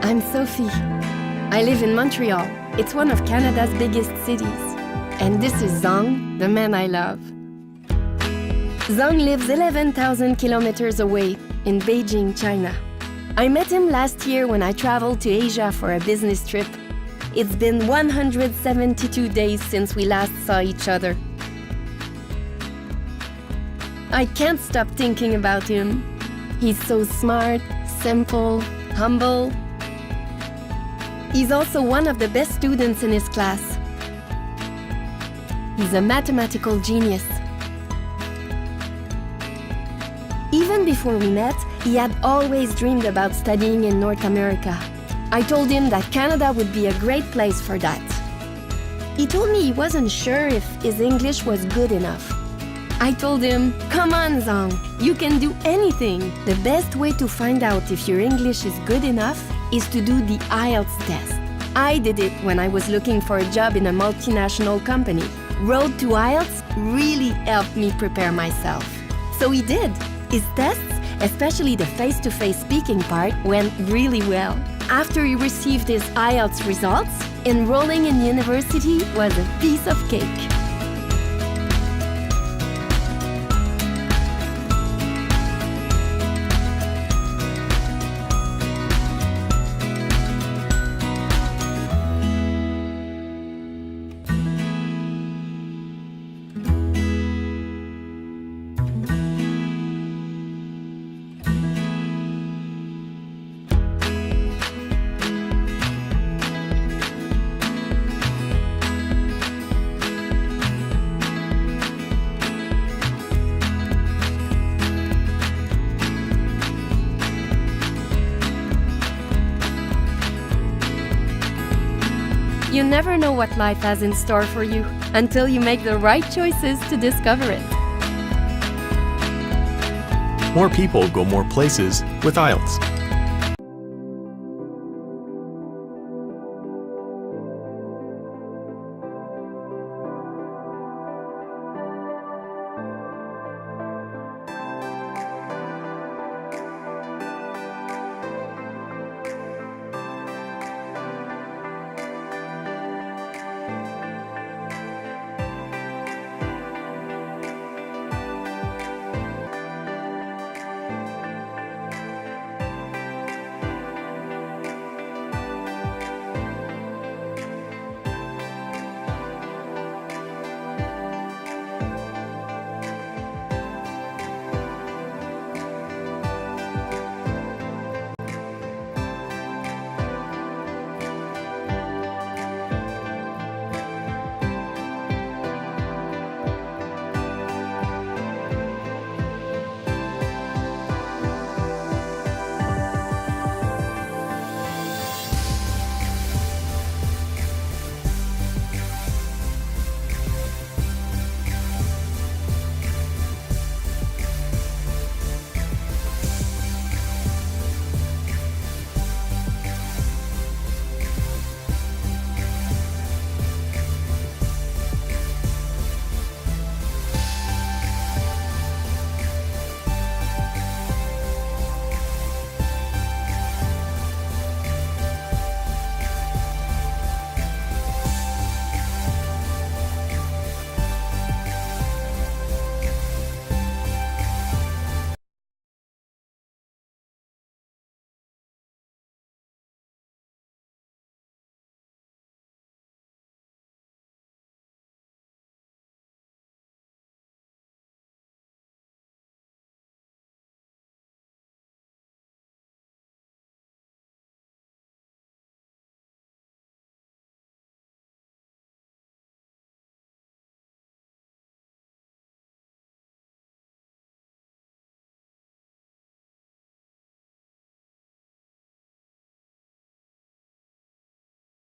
I'm Sophie. I live in Montreal. It's one of Canada's biggest cities. And this is Zong, the man I love. Zong lives 11,000 kilometers away in Beijing, China. I met him last year when I traveled to Asia for a business trip. It's been 172 days since we last saw each other. I can't stop thinking about him. He's so smart, simple, humble. He's also one of the best students in his class. He's a mathematical genius. Even before we met, he had always dreamed about studying in North America. I told him that Canada would be a great place for that. He told me he wasn't sure if his English was good enough. I told him, "Come on, Zong, you can do anything. The best way to find out if your English is good enough is to do the IELTS test." I did it when I was looking for a job in a multinational company. Road to IELTS really helped me prepare myself. So he did. His tests, especially the face-to-face speaking part, went really well. After he received his IELTS results, enrolling in university was a piece of cake. You never know what life has in store for you until you make the right choices to discover it. More people go more places with IELTS.